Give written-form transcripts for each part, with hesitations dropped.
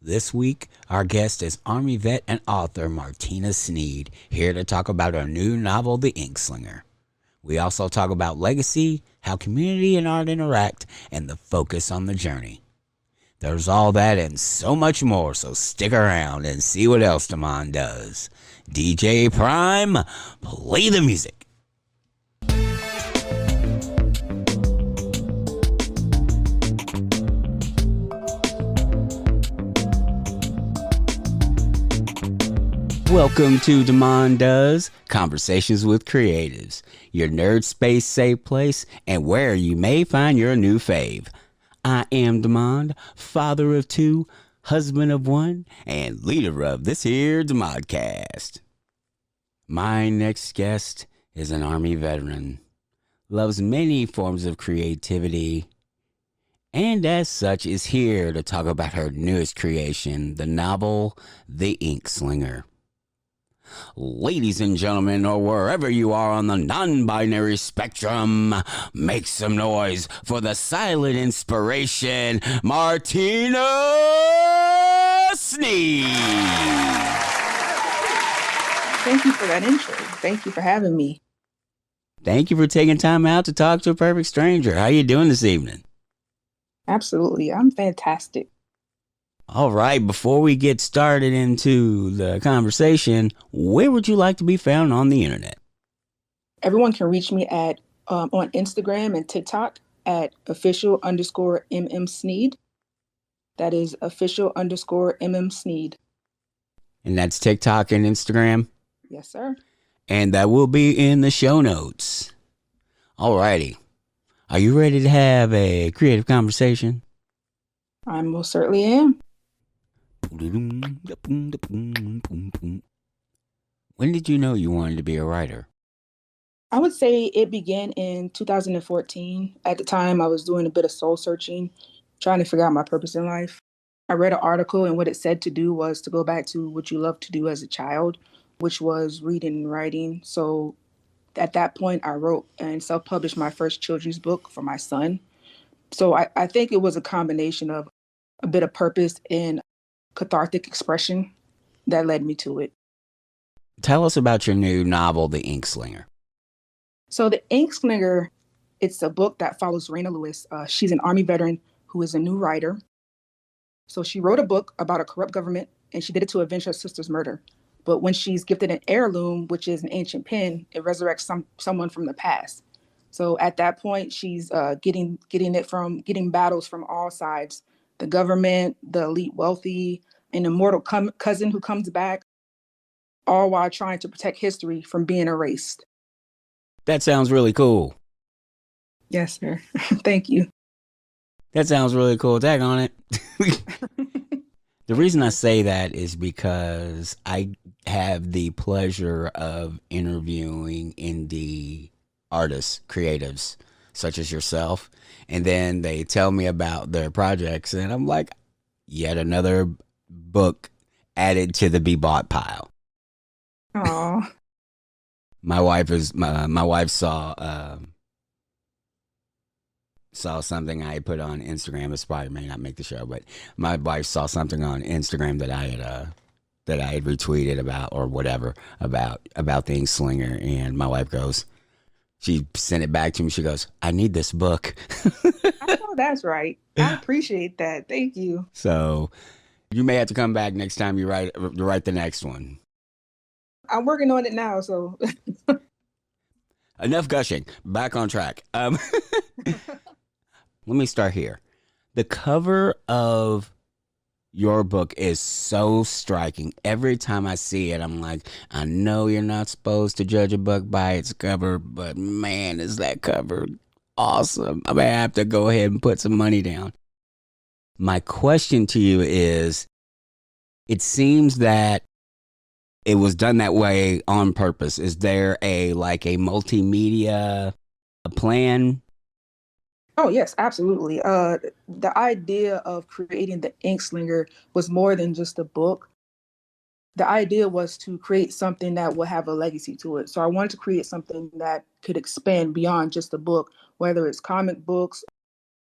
This week, our guest is Army vet and author Martina Sneed, here to talk about her new novel, The Inkslinger. We also talk about legacy, how community and art interact, and the focus on the journey. There's all that and so much more, so stick around and see what else Damon does. DJ Prime, play the music. Welcome to Damon Does Conversations with Creatives, your nerd space safe place and where you may find your new fave. I am Damon, father of two, husband of one, and leader of this here Demodcast. My next guest is an Army veteran, loves many forms of creativity, and as such is here to talk about her newest creation, the novel, The Inkslinger. Ladies and gentlemen, or wherever you are on the non-binary spectrum, make some noise for the silent inspiration, Martina Sneed. Thank you for that intro. Thank you for having me. Thank you for taking time out to talk to a perfect stranger. How you doing this evening? Absolutely. I'm fantastic. All right, before we get started into the conversation, where would you like to be found on the internet? Everyone can reach me at on Instagram and TikTok at official_MM Sneed. That is official_MM Sneed. And that's TikTok and Instagram? Yes, sir. And that will be in the show notes. All righty. Are you ready to have a creative conversation? I most certainly am. When did you know you wanted to be a writer? I would say it began in 2014. At the time, I was doing a bit of soul searching, trying to figure out my purpose in life. I read an article, and what it said to do was to go back to what you loved to do as a child, which was reading and writing. So at that point, I wrote and self-published my first children's book for my son. So I think it was a combination of a bit of purpose and cathartic expression that led me to it. Tell us about your new novel, The Inkslinger. So The Inkslinger, it's a book that follows Raina Lewis. She's an Army veteran who is a new writer. So she wrote a book about a corrupt government, and she did it to avenge her sister's murder. But when she's gifted an heirloom, which is an ancient pen, it resurrects someone from the past. So at that point, she's getting battles from all sides: the government, the elite wealthy, an immortal cousin who comes back, all while trying to protect history from being erased. That sounds really cool. Yes, sir. Thank you. That sounds really cool. Tag on it. The reason I say that is because I have the pleasure of interviewing indie artists, creatives, such as yourself. And then they tell me about their projects, and I'm like, yet another book added to the be bought pile. Oh, My wife saw something I put on Instagram. It probably may not make the show, but my wife saw something on Instagram that I had retweeted about or whatever about the Inkslinger, and my wife goes, she sent it back to me. She goes, "I need this book." I know that's right. I appreciate that. Thank you. So you may have to come back next time you write the next one. I'm working on it now, so Enough gushing. Back on track. Let me start here. The cover of your book is so striking. Every time I see it, I'm like, I know you're not supposed to judge a book by its cover, but man, is that cover awesome. I may have to go ahead and put some money down. My question to you is, it seems that it was done that way on purpose. Is there a multimedia plan? oh yes, absolutely. The idea of creating the Inkslinger was more than just a book. The idea was to create something that would have a legacy to it. So I wanted to create something that could expand beyond just a book, whether it's comic books,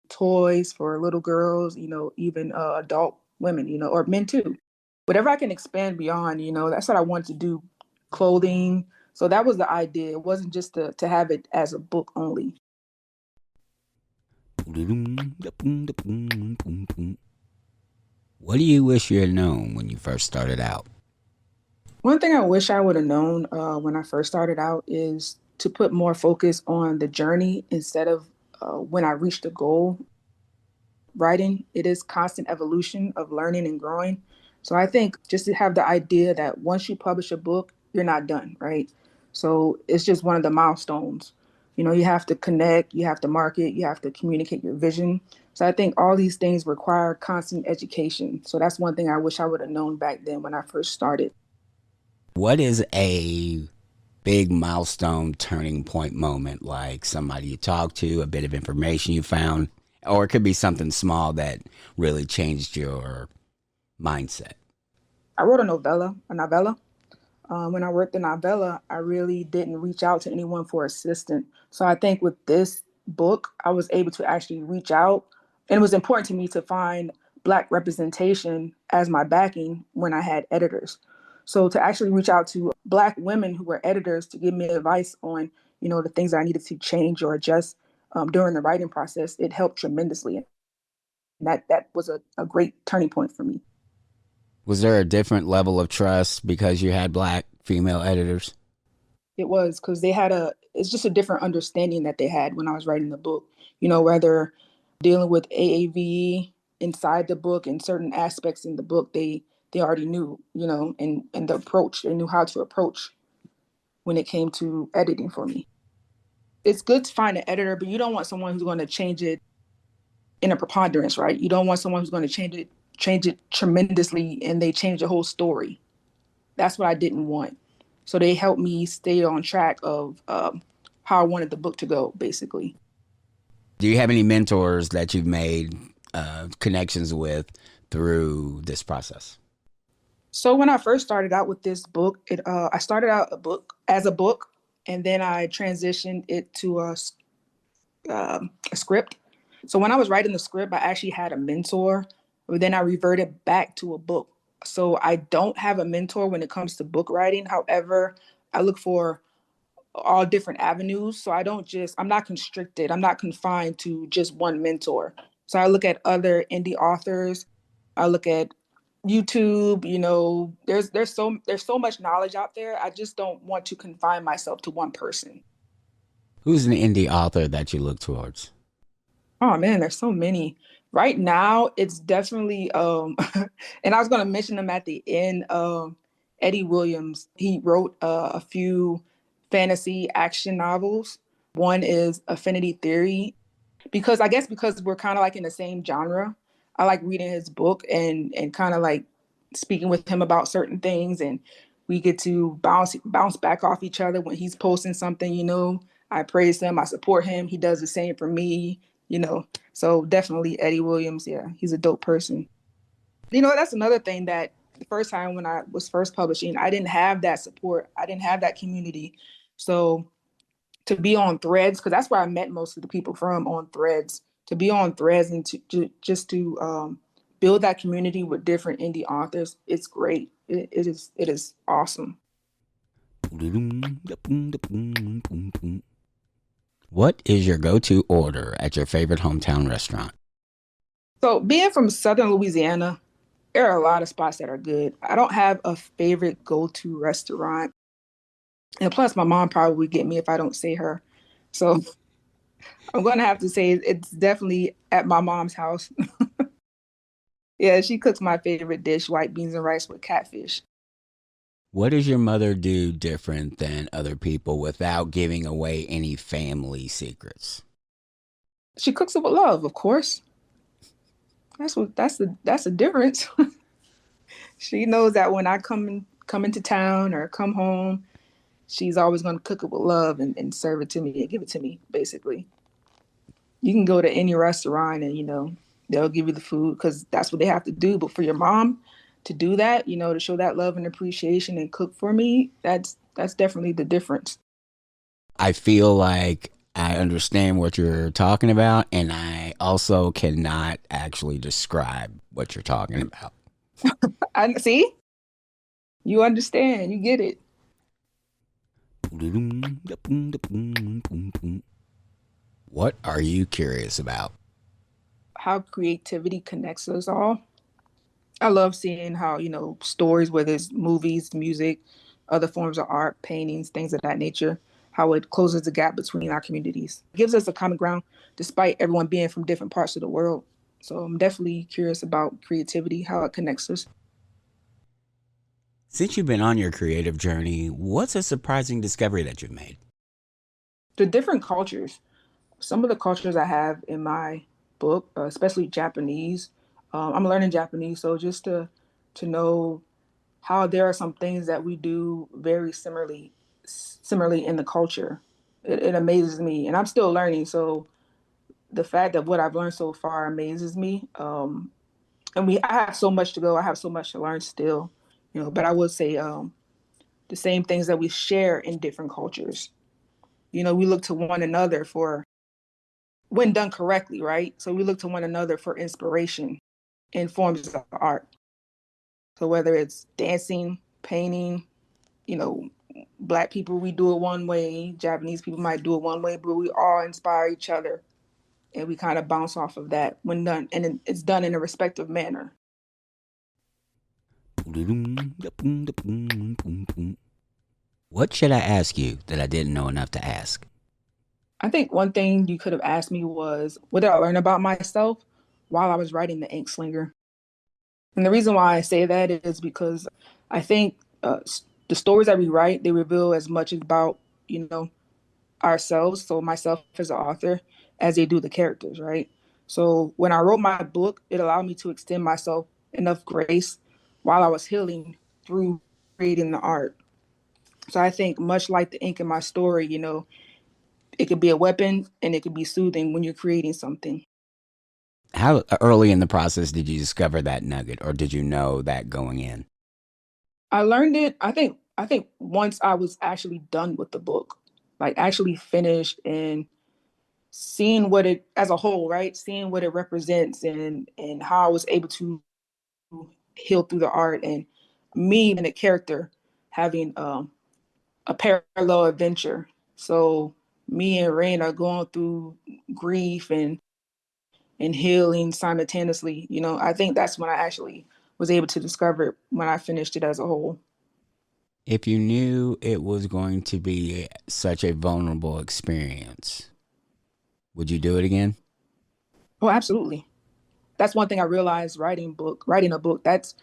toys for little girls, even adult women, or men too. Whatever I can expand beyond, that's what I wanted to do. Clothing. So that was the idea. It wasn't just to have it as a book only. What do you wish you had known when you first started out? One thing I wish I would have known when I first started out is to put more focus on the journey instead of when I reached a goal. Writing, it is constant evolution of learning and growing. So I think just to have the idea that once you publish a book, you're not done, right? So it's just one of the milestones. You have to connect, you have to market, you have to communicate your vision. So I think all these things require constant education. So that's one thing I wish I would have known back then when I first started. What is a big milestone turning point moment, like somebody you talked to, a bit of information you found, or it could be something small that really changed your mindset? I wrote a novella. When I worked in novella, I really didn't reach out to anyone for assistance. So I think with this book, I was able to actually reach out. And it was important to me to find Black representation as my backing when I had editors. So to actually reach out to Black women who were editors to give me advice on, the things that I needed to change or adjust during the writing process, it helped tremendously. And that was a great turning point for me. Was there a different level of trust because you had Black female editors? It was because it's just a different understanding that they had when I was writing the book, whether dealing with AAVE inside the book and certain aspects in the book, they already knew, and the approach, they knew how to approach when it came to editing for me. It's good to find an editor, but you don't want someone who's going to change it in a preponderance, right? You don't want someone who's going to change it tremendously and they change the whole story. That's what I didn't want. So they helped me stay on track of how I wanted the book to go, basically. Do you have any mentors that you've made connections with through this process? So when I first started out with this book, I started out a book, and then I transitioned it to a script. So when I was writing the script, I actually had a mentor, but then I reverted back to a book. So I don't have a mentor when it comes to book writing. However, I look for all different avenues. So I'm not constricted. I'm not confined to just one mentor. So I look at other indie authors. I look at YouTube, there's so much knowledge out there. I just don't want to confine myself to one person. Who's an indie author that you look towards? Oh man, there's so many. Right now, it's definitely and I was gonna mention them at the end. Eddie Williams. He wrote a few fantasy action novels. One is Affinity Theory, because I guess because we're kind of like in the same genre. I like reading his book and kind of like speaking with him about certain things, and we get to bounce back off each other when he's posting something. I praise him, I support him. He does the same for me. You know, so definitely Eddie Williams. Yeah, he's a dope person. That's another thing that the first time when I was first publishing, I didn't have that support. I didn't have that community. So to be on Threads, because that's where I met most of the people from, on Threads. To be on Threads and just to build that community with different indie authors, it's great. It is awesome. What is your go to order at your favorite hometown restaurant? So being from Southern Louisiana, there are a lot of spots that are good. I don't have a favorite go-to restaurant. And plus, my mom probably would get me if I don't say her. So I'm going to have to say it's definitely at my mom's house. Yeah, she cooks my favorite dish, white beans and rice with catfish. What does your mother do different than other people without giving away any family secrets? She cooks it with love, of course. That's the difference. She knows that when I come into town or come home, she's always going to cook it with love and serve it to me and give it to me, basically. You can go to any restaurant and they'll give you the food because that's what they have to do. But for your mom to do that, to show that love and appreciation and cook for me, that's definitely the difference. I feel like I understand what you're talking about, and I also cannot actually describe what you're talking about. I see, you understand, you get it. What are you curious about? How creativity connects us all. I love seeing how, stories, whether it's movies, music, other forms of art, paintings, things of that nature, how it closes the gap between our communities. It gives us a common ground despite everyone being from different parts of the world. So I'm definitely curious about creativity, how it connects us. Since you've been on your creative journey, what's a surprising discovery that you've made? The different cultures, some of the cultures I have in my book, especially Japanese. I'm learning Japanese, so just to know how there are some things that we do very similarly in the culture. It amazes me, and I'm still learning. So the fact that what I've learned so far amazes me. And I have so much to go. I have so much to learn still, But I would say the same things that we share in different cultures. We look to one another for when done correctly, right? So we look to one another for inspiration in forms of art. So whether it's dancing, painting, you know, Black people, we do it one way, Japanese people might do it one way, but we all inspire each other and we kind of bounce off of that when done, and it's done in a respectful manner. What should I ask you that I didn't know enough to ask? I think one thing you could have asked me was, what did I learn about myself while I was writing the Inkslinger? And the reason why I say that is because I think the stories that we write, they reveal as much about, you know, ourselves, so myself as an author, as they do the characters, right? So when I wrote my book, it allowed me to extend myself enough grace while I was healing through creating the art. So I think much like the ink in my story, it could be a weapon and it could be soothing when you're creating something. How early in the process did you discover that nugget, or did you know that going in? I learned it, I think once I was actually done with the book, like actually finished and seeing what it as a whole, right? Seeing what it represents and how I was able to heal through the art and me and a character having a parallel adventure. So me and Rain are going through grief and healing simultaneously. I think that's when I actually was able to discover it when I finished it as a whole. If you knew it was going to be such a vulnerable experience, would you do it again? Oh, absolutely. That's one thing I realized writing a book, that's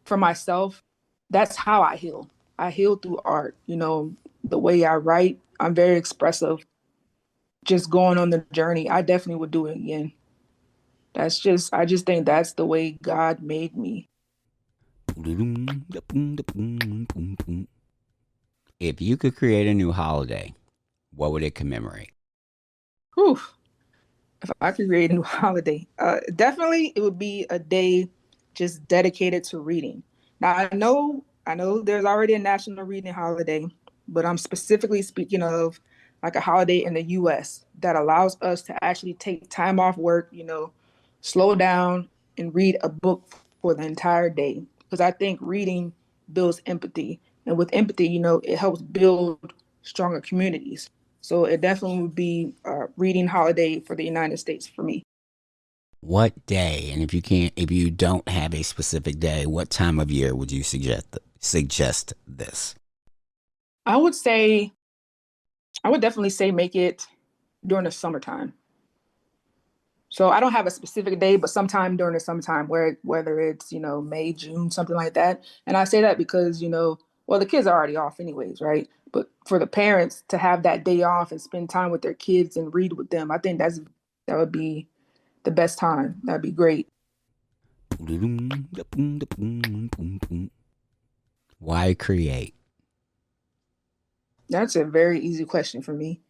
for myself, that's how I heal. I heal through art. The way I write, I'm very expressive. Just going on the journey, I definitely would do it again. I just think that's the way God made me. If you could create a new holiday, what would it commemorate? Whew. If I could create a new holiday, definitely it would be a day just dedicated to reading. Now I know there's already a national reading holiday, but I'm specifically speaking of like a holiday in the US that allows us to actually take time off work, slow down and read a book for the entire day. Because I think reading builds empathy. And with empathy, it helps build stronger communities. So it definitely would be a reading holiday for the United States for me. What day? And if you don't have a specific day, what time of year would you suggest this? I would say, I would definitely say make it during the summertime. So I don't have a specific day, but sometime during the summertime, whether it's May, June, something like that. And I say that because well, the kids are already off anyways, right? But for the parents to have that day off and spend time with their kids and read with them, I think that would be the best time. That'd be great. Why create? That's a very easy question for me.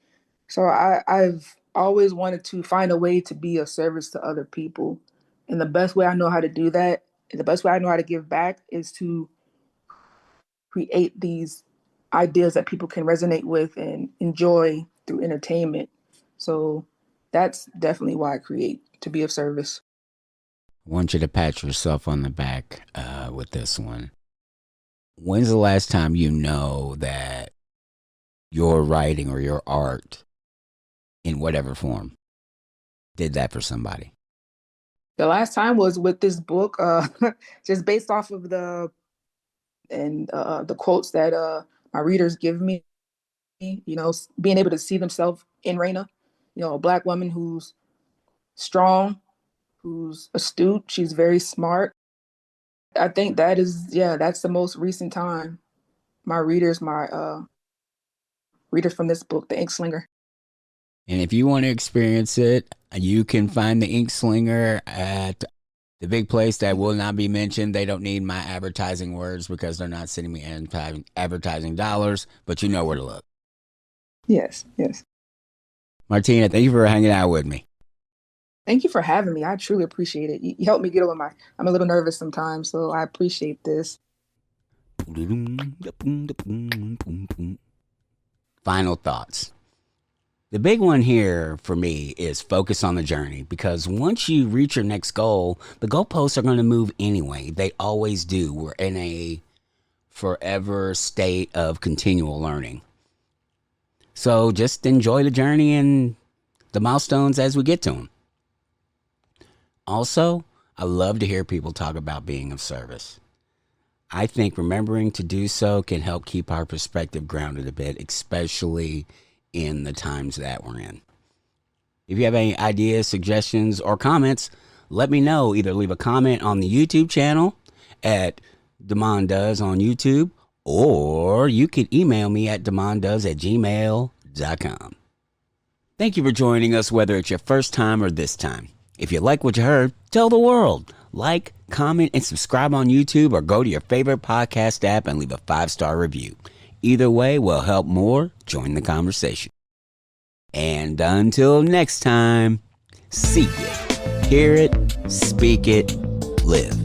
So I've always wanted to find a way to be of service to other people. And the best way I know how to do that, and the best way I know how to give back is to create these ideas that people can resonate with and enjoy through entertainment. So that's definitely why I create, to be of service. I want you to pat yourself on the back with this one. When's the last time you know that your writing or your art, in whatever form, did that for somebody? The last time was with this book, just based off of the quotes that my readers give me. Being able to see themselves in Raina, a Black woman who's strong, who's astute. She's very smart. I think that's the most recent time my readers from this book, The Inkslinger. And if you want to experience it, you can find the Inkslinger at the big place that will not be mentioned. They don't need my advertising words because they're not sending me advertising dollars, but you know where to look. Yes. Martina, thank you for hanging out with me. Thank you for having me. I truly appreciate it. You helped me get over I'm a little nervous sometimes, so I appreciate this. Final thoughts. The big one here for me is focus on the journey, because once you reach your next goal, the goalposts are going to move anyway. They always do. We're in a forever state of continual learning. So just enjoy the journey and the milestones as we get to them. Also, I love to hear people talk about being of service. I think remembering to do so can help keep our perspective grounded a bit, especially in the times that we're in. If you have any ideas, suggestions, or comments, let me know. Either leave a comment on the YouTube channel at Demond Does on YouTube, or you could email me at demondoes@gmail.com. Thank you for joining us, whether it's your first time or this time. If you like what you heard, tell the world. Like, comment, and subscribe on YouTube, or go to your favorite podcast app and leave a 5-star review. Either way will help more join the conversation. And until next time, see it, hear it, speak it, live.